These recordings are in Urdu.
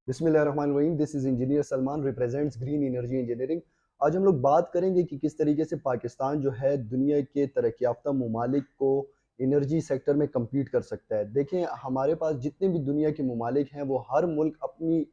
بسم اللہ الرحمن الرحیم. This is engineer Salman represents green energy engineering. آج ہم لوگ بات کریں گے کہ کس طریقے سے پاکستان جو ہے دنیا کے ترقی یافتہ ممالک کو انرجی سیکٹر میں کمپیٹ کر سکتا ہے. دیکھیں ہمارے پاس جتنے بھی دنیا کے ممالک ہیں وہ ہر ملک اپنی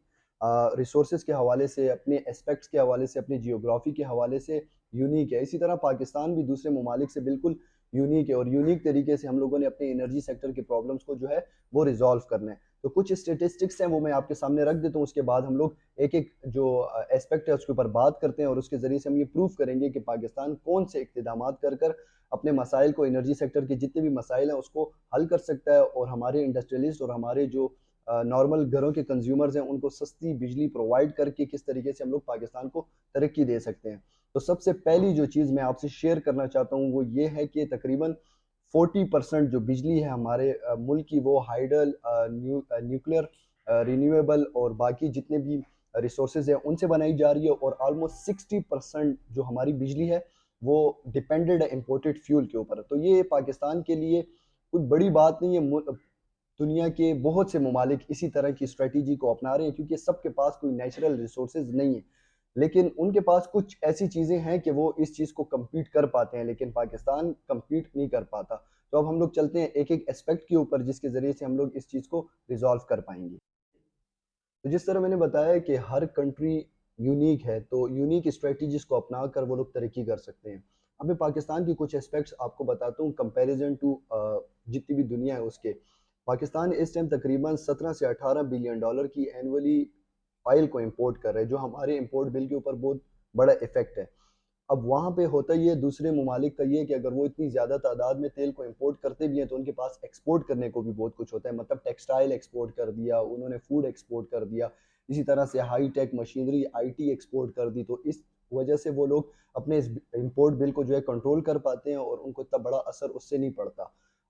ریسورسز کے حوالے سے، اپنے اسپیکٹس کے حوالے سے، اپنی جیوگرافی کے حوالے سے یونیک ہے. اسی طرح پاکستان بھی دوسرے ممالک سے بالکل یونیک ہے، اور یونیک طریقے سے ہم لوگوں نے اپنے انرجی سیکٹر کے پرابلمس کو جو ہے وہ ریزالو کرنا ہے. تو کچھ اسٹیٹسٹکس ہیں وہ میں آپ کے سامنے رکھ دیتا ہوں، اس کے بعد ہم لوگ ایک ایک جو اسپیکٹ ہے اس کے اوپر بات کرتے ہیں، اور اس کے ذریعے سے ہم یہ پروف کریں گے کہ پاکستان کون سے اقتدامات کر کر اپنے مسائل کو، انرجی سیکٹر کے جتنے بھی مسائل ہیں اس کو حل کر سکتا ہے، اور ہمارے انڈسٹریلسٹ اور ہمارے جو نارمل گھروں کے کنزیومرز ہیں ان کو سستی بجلی پرووائڈ کر کے کس طریقے سے ہم لوگ پاکستان کو ترقی دے سکتے ہیں. تو سب سے پہلی جو چیز میں آپ سے شیئر کرنا چاہتا ہوں وہ یہ ہے کہ تقریباً 40% جو بجلی ہے ہمارے ملک کی وہ ہائیڈل، نیوکلیر، رینیویبل اور باقی جتنے بھی ریسورسز ہیں ان سے بنائی جا رہی ہے، اور آلموسٹ 60% جو ہماری بجلی ہے وہ ڈپینڈڈ ہے امپورٹڈ فیول کے اوپر. تو یہ پاکستان کے لیے کوئی بڑی بات نہیں ہے. دنیا کے بہت سے ممالک اسی طرح کی اسٹریٹجی کو اپنا رہے ہیں کیونکہ سب کے پاس کوئی نیچرل ریسورسز نہیں ہے، لیکن ان کے پاس کچھ ایسی چیزیں ہیں کہ وہ اس چیز کو کمپیٹ کر پاتے ہیں، لیکن پاکستان کمپیٹ نہیں کر پاتا. تو اب ہم لوگ چلتے ہیں ایک ایک اسپیکٹ کے اوپر جس کے ذریعے سے ہم لوگ اس چیز کو ریزالو کر پائیں گے. تو جس طرح میں نے بتایا کہ ہر کنٹری یونیک ہے، تو یونیک اسٹریٹجیز کو اپنا کر وہ لوگ ترقی کر سکتے ہیں. اب میں پاکستان کی کچھ اسپیکٹس آپ کو بتاتا ہوں کمپیریزن ٹو جتنی بھی دنیا ہے اس کے. پاکستان اس ٹائم تقریباً 17 سے 18 بلین ڈالر کی اینولی آئل کو امپورٹ کر رہے ہیں، جو ہمارے امپورٹ بل کے اوپر بہت بڑا افیکٹ ہے. اب وہاں پہ ہوتا ہی ہے دوسرے ممالک کا یہ کہ اگر وہ اتنی زیادہ تعداد میں تیل کو امپورٹ کرتے بھی ہیں تو ان کے پاس ایکسپورٹ کرنے کو بھی بہت کچھ ہوتا ہے. مطلب ٹیکسٹائل ایکسپورٹ کر دیا انہوں نے، فوڈ ایکسپورٹ کر دیا، اسی طرح سے high tech machinery I T export کر دی. تو اس وجہ سے وہ لوگ اپنے اس امپورٹ بل کو جو ہے کنٹرول کر پاتے ہیں اور ان کو اتنا بڑا اثر اس سے نہیں پڑتا.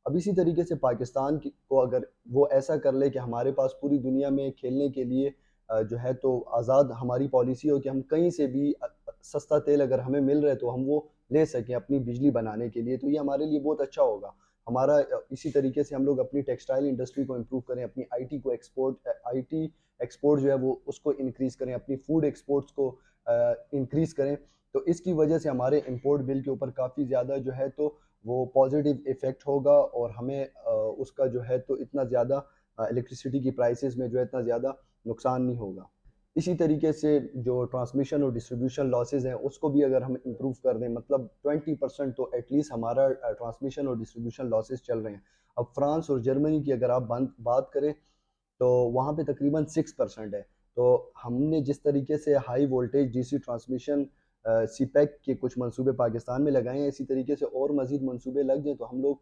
اب اسی طریقے سے پاکستان کو اگر وہ ایسا کر لے کہ ہمارے پاس پوری دنیا میں کھیلنے کے لیے جو ہے تو آزاد ہماری پالیسی ہو کہ ہم کہیں سے بھی سستا تیل اگر ہمیں مل رہا ہے تو ہم وہ لے سکیں اپنی بجلی بنانے کے لیے، تو یہ ہمارے لیے بہت اچھا ہوگا. ہمارا اسی طریقے سے ہم لوگ اپنی ٹیکسٹائل انڈسٹری کو امپروو کریں، اپنی آئی ٹی کو آئی ٹی ایکسپورٹ جو ہے وہ اس کو انکریز کریں، اپنی فوڈ ایکسپورٹس کو انکریز کریں. تو اس کی وجہ سے ہمارے امپورٹ بل کے اوپر کافی زیادہ جو ہے تو وہ پازیٹیو ایفیکٹ ہوگا، اور ہمیں اس کا جو ہے تو اتنا زیادہ الیکٹریسٹی کی پرائسز میں جو ہے اتنا زیادہ نقصان نہیں ہوگا. اسی طریقے سے جو ٹرانسمیشن اور ڈسٹریبیوشن لاسز ہیں اس کو بھی اگر ہم امپروو کر دیں، مطلب 20% تو ایٹ لیسٹ ہمارا ٹرانسمیشن اور ڈسٹریبیوشن لاسز چل رہے ہیں. اب فرانس اور جرمنی کی اگر آپ بات کریں تو وہاں پہ تقریباً 6% ہے. تو ہم نے جس طریقے سے high voltage D C transmission سی پیک کے کچھ منصوبے پاکستان میں لگائے ہیں، اسی طریقے سے اور مزید منصوبے لگ جائیں تو ہم لوگ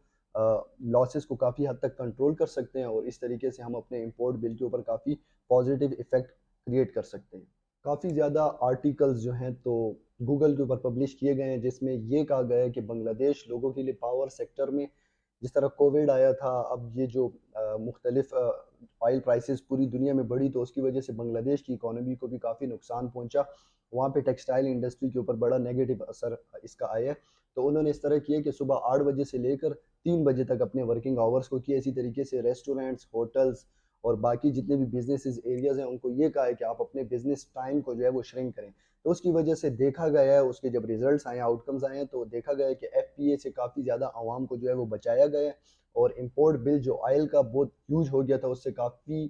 لاسز کو کافی حد تک کنٹرول کر سکتے ہیں، اور اس طریقے سے ہم اپنے امپورٹ بل کے اوپر کافی پازیٹیو ایفیکٹ کریٹ کر سکتے ہیں. کافی زیادہ آرٹیکلز جو ہیں تو گوگل کے اوپر پبلش کیے گئے ہیں جس میں یہ کہا گیا ہے کہ بنگلہ دیش لوگوں کے لیے پاور سیکٹر میں، جس طرح کووڈ آیا تھا، اب یہ جو مختلف آئل پرائسز پوری دنیا میں بڑھی تو اس کی وجہ سے بنگلہ دیش کی اکانومی کو بھی کافی نقصان پہنچا. وہاں پہ ٹیکسٹائل انڈسٹری کے اوپر بڑا نیگیٹو اثر اس کا آیا ہے. تو انہوں نے اس طرح کیا کہ صبح 8 بجے سے لے کر 3 بجے تک اپنے ورکنگ آورس کو کیا. اسی طریقے سے ریسٹورینٹس، ہوٹلز اور باقی جتنے بھی بزنسز ایریاز ہیں ان کو یہ کہا ہے کہ آپ اپنے بزنس ٹائم کو جو ہے وہ شرنک کریں. تو اس کی وجہ سے دیکھا گیا ہے، اس کے جب ریزلٹس آئے ہیں، آؤٹ کمز آئے ہیں، تو دیکھا گیا ہے کہ ایف پی اے سے کافی زیادہ عوام کو جو ہے وہ بچایا گیا ہے، اور امپورٹ بل جو آئل کا بہت ہیوج ہو گیا تھا اس سے کافی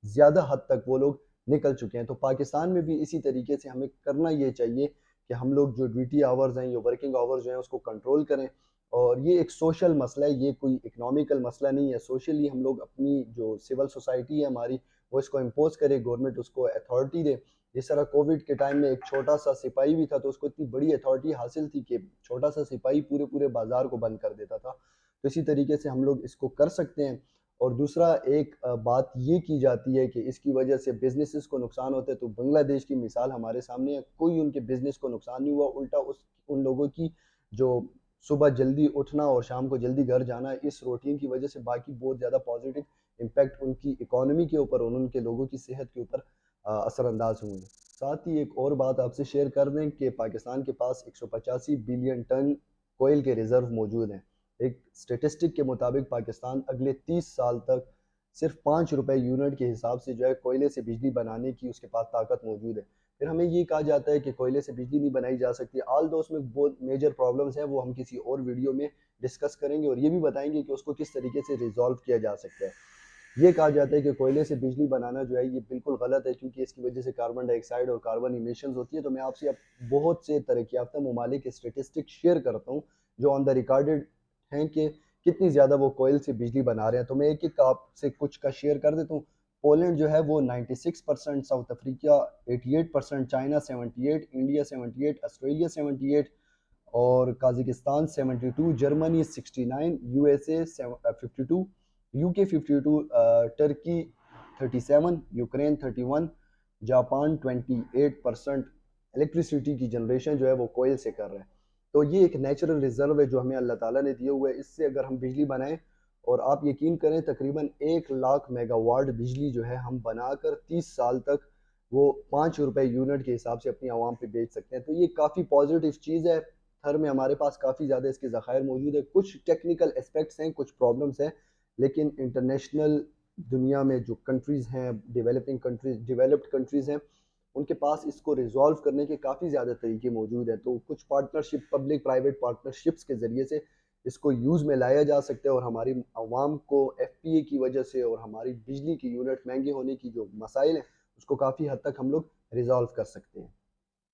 زیادہ حد تک وہ لوگ نکل چکے ہیں. تو پاکستان میں بھی اسی طریقے سے ہمیں کرنا یہ چاہیے کہ ہم لوگ جو ڈیوٹی آورز ہیں یا ورکنگ آورز جو ہیں اس کو کنٹرول کریں. اور یہ ایک سوشل مسئلہ ہے، یہ کوئی اکنامیکل مسئلہ نہیں ہے. سوشلی ہم لوگ اپنی جو سول سوسائٹی ہے ہماری وہ اس کو امپوز کرے، گورنمنٹ اس کو اتھارٹی دے. جس طرح کووڈ کے ٹائم میں ایک چھوٹا سا سپاہی بھی تھا تو اس کو اتنی بڑی اتھارٹی حاصل تھی کہ چھوٹا سا سپاہی پورے پورے بازار کو بند کر دیتا تھا. تو اسی طریقے سے ہم لوگ اس کو کر سکتے ہیں. اور دوسرا ایک بات یہ کی جاتی ہے کہ اس کی وجہ سے بزنسز کو نقصان ہوتا ہے، تو بنگلہ دیش کی مثال ہمارے سامنے ہے. کوئی ان کے بزنس کو نقصان نہیں ہوا، الٹا ان لوگوں کی جو صبح جلدی اٹھنا اور شام کو جلدی گھر جانا، اس روٹین کی وجہ سے باقی بہت زیادہ پازیٹیو امپیکٹ ان کی اکانومی کے اوپر اور ان کے لوگوں کی صحت کے اوپر اثر انداز ہوئے ہیں. ساتھ ہی ایک اور بات آپ سے شیئر کر دیں کہ پاکستان کے پاس 185 بلین ٹن کوئل کے ریزرو موجود ہیں. ایک سٹیٹسٹک کے مطابق پاکستان اگلے 30 سال تک صرف 5 روپے یونٹ کے حساب سے جو ہے کوئلے سے بجلی بنانے کی اس کے پاس طاقت موجود ہے. پھر ہمیں یہ کہا جاتا ہے کہ کوئلے سے بجلی نہیں بنائی جا سکتی. آل دو اس میں بہت میجر پرابلمس ہیں، وہ ہم کسی اور ویڈیو میں ڈسکس کریں گے اور یہ بھی بتائیں گے کہ اس کو کس طریقے سے ریزالو کیا جا سکتا ہے. یہ کہا جاتا ہے کہ کوئلے سے بجلی بنانا جو ہے یہ بالکل غلط ہے، کیونکہ اس کی وجہ سے کاربن ڈائی آکسائڈ اور کاربن ایمیشنز ہوتی ہے. تو میں آپ سے اب بہت سے ترقی یافتہ ممالک کے اسٹیٹسٹک شیئر کرتا ہوں جو آن دا ریکارڈڈ ہیں کہ کتنی زیادہ وہ کوئل سے بجلی بنا رہے ہیں. تو میں ایک ایک آپ سے کچھ کا شیئر کر دیتا ہوں. پولینڈ جو ہے وہ 96%، South Africa 88%، China 78، India 78، Australia 78 اور Kazakhstan 72، Germany 69، U S A 52، you کے 52، ٹرکی 37، یوکرین 31، جاپان 28% الیکٹریسٹی کی جنریشن جو ہے وہ کوئل سے کر رہے ہیں. تو یہ ایک نیچرل ریزرو ہے جو ہمیں اللہ تعالیٰ نے دیے ہوئے ہے. اس سے اگر ہم بجلی بنائیں اور آپ یقین کریں تقریباً 1 لاکھ میگا واٹ بجلی جو ہے ہم بنا کر 30 سال تک وہ 5 روپے یونٹ کے حساب سے اپنی عوام پہ بیچ سکتے ہیں. تو یہ کافی پازیٹیو چیز ہے. گھر میں ہمارے پاس کافی زیادہ اس کے ذخائر موجود ہے. کچھ ٹیکنیکل اسپیکٹس ہیں، کچھ پرابلمس ہیں، لیکن انٹرنیشنل دنیا میں جو کنٹریز ہیں، ڈیولپنگ کنٹریز، ڈیولپڈ کنٹریز ہیں، ان کے پاس اس کو ریزالو کرنے کے کافی زیادہ طریقے موجود ہیں. تو کچھ پارٹنرشپ، پبلک پرائیویٹ پارٹنرشپس کے ذریعے سے اس کو یوز میں لایا جا سکتا ہے اور ہماری عوام کو ایف پی اے کی وجہ سے اور ہماری بجلی کی یونٹ مہنگے ہونے کی جو مسائل ہیں اس کو کافی حد تک ہم لوگ ریزالو کر سکتے ہیں.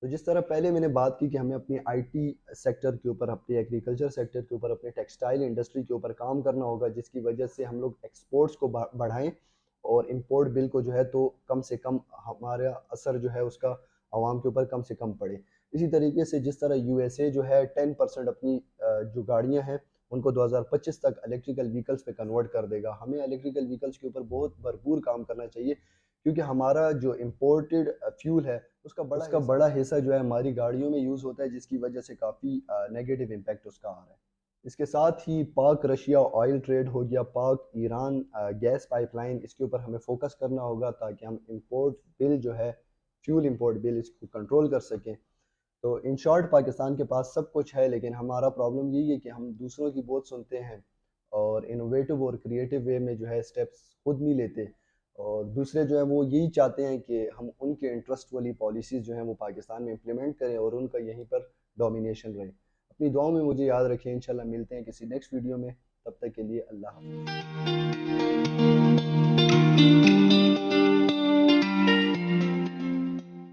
تو جس طرح پہلے میں نے بات کی کہ ہمیں اپنی آئی ٹی سیکٹر کے اوپر، اپنے ایگریکلچر سیکٹر کے اوپر، اپنے ٹیکسٹائل انڈسٹری کے اوپر کام کرنا ہوگا، جس کی وجہ سے ہم لوگ ایکسپورٹس کو بڑھائیں اور امپورٹ بل کو جو ہے تو کم سے کم ہمارا اثر جو ہے اس کا عوام کے اوپر کم سے کم پڑے. اسی طریقے سے جس طرح یو ایس اے جو ہے 10% اپنی جو گاڑیاں ہیں ان کو 2025 تک الیکٹریکل ویکلز پہ کنورٹ کر دے گا. ہمیں الیکٹریکل ویکلز کے اوپر بہت بھرپور کام کرنا چاہیے، کیونکہ ہمارا جو امپورٹڈ فیول ہے اس کا بڑا حصہ جو ہے ہماری گاڑیوں میں یوز ہوتا ہے، جس کی وجہ سے کافی نیگیٹو امپیکٹ اس کا آ رہا ہے. اس کے ساتھ ہی پاک رشیا آئل ٹریڈ ہو گیا، پاک ایران گیس پائپ لائن، اس کے اوپر ہمیں فوکس کرنا ہوگا تاکہ ہم امپورٹ بل جو ہے، فیول امپورٹ بل، اس کو کنٹرول کر سکیں. تو ان شارٹ پاکستان کے پاس سب کچھ ہے، لیکن ہمارا پرابلم یہی ہے کہ ہم دوسروں کی بہت سنتے ہیں اور انوویٹو اور کریٹو وے میں جو ہے سٹیپس خود نہیں لیتے، اور دوسرے جو ہیں وہ یہی چاہتے ہیں کہ ہم ان کے انٹرسٹ والی پالیسیز جو ہیں وہ پاکستان میں امپلیمنٹ کریں اور ان کا یہیں پر ڈومینیشن رہے. اپنی دعاؤں میں مجھے یاد رکھیں. انشاءاللہ ملتے ہیں کسی نیکسٹ ویڈیو میں. تب تک کے لیے اللہ حافظ.